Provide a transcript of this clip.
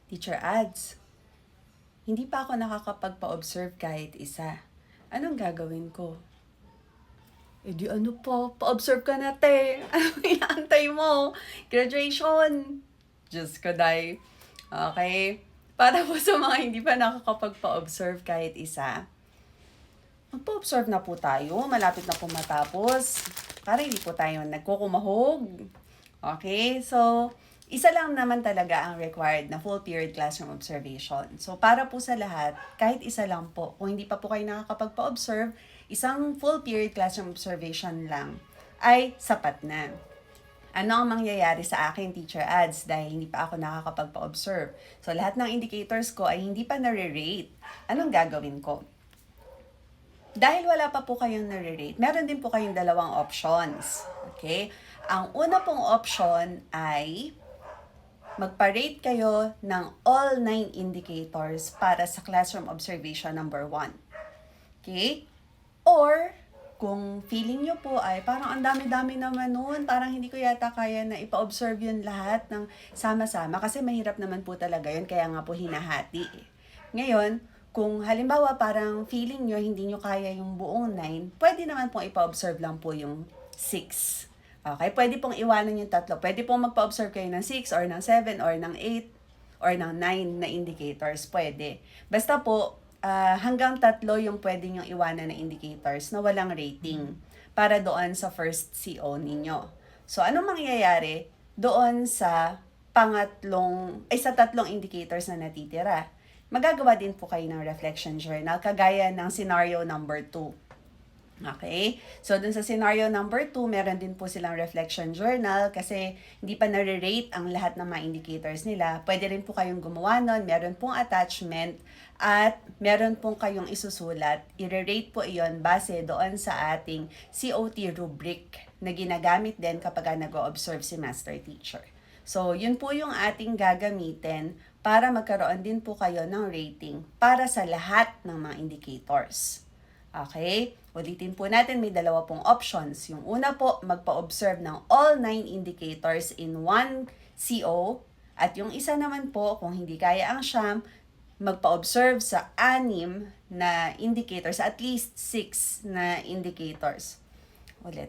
Teacher Ads, hindi pa ako nakakapagpa-observe kahit isa. Anong gagawin ko? Eh di ano pa, pa-observe ka na te. Anong inaantay mo? Graduation! Diyos ko, day. Okay? Para po sa mga hindi pa nakakapagpa-observe kahit isa, magpa-observe na po tayo. Malapit na po matapos. Para hindi po tayo nagkukumahog. Okay? So, isa lang naman talaga ang required na full period classroom observation. So, para po sa lahat, kahit isa lang po, kung hindi pa po kayo nakakapagpa-observe, isang full period classroom observation lang ay sapat na. Ano ang mangyayari sa akin, Teacher Ads, dahil hindi pa ako nakakapagpa-observe? So, lahat ng indicators ko ay hindi pa nare-rate. Anong gagawin ko? Dahil wala pa po kayong nare-rate, meron din po kayong dalawang options. Okay? Ang una pong option ay magpa-rate kayo ng all 9 indicators para sa classroom observation number 1. Okay? Or, kung feeling nyo po ay parang ang dami-dami naman nun, parang hindi ko yata kaya na ipa-observe yun lahat ng sama-sama kasi mahirap naman po talaga yun, kaya nga po hinahati. Ngayon, kung halimbawa parang feeling nyo hindi nyo kaya yung buong 9, pwede naman pong ipa-observe lang po yung 6. Okay, pwede pong iwanan yung tatlo. Pwede pong magpa-observe kayo ng 6 or ng 7 or ng 8 or ng 9 na indicators. Pwede. Basta po, hanggang tatlo yung pwede nyong iwanan na indicators na walang rating para doon sa first CO ninyo. So, anong mangyayari doon sa sa tatlong indicators na natitira? Magagawa din po kayo ng reflection journal kagaya ng scenario number 2. Okay? So, dun sa scenario number 2, meron din po silang reflection journal kasi hindi pa nare-rate ang lahat ng mga indicators nila. Pwede rin po kayong gumawa nun, meron pong attachment at meron pong kayong isusulat. I-rate po iyon base doon sa ating COT rubric na ginagamit din kapag nag-o-observe si master teacher. So, yun po yung ating gagamitin para magkaroon din po kayo ng rating para sa lahat ng mga indicators. Okay? Ulitin po natin, may dalawa pong options. Yung una po, magpa-observe ng all 9 indicators in one CO. At yung isa naman po, kung hindi kaya ang siyam, magpa-observe sa 6 na indicators, at least 6 na indicators. Ulit.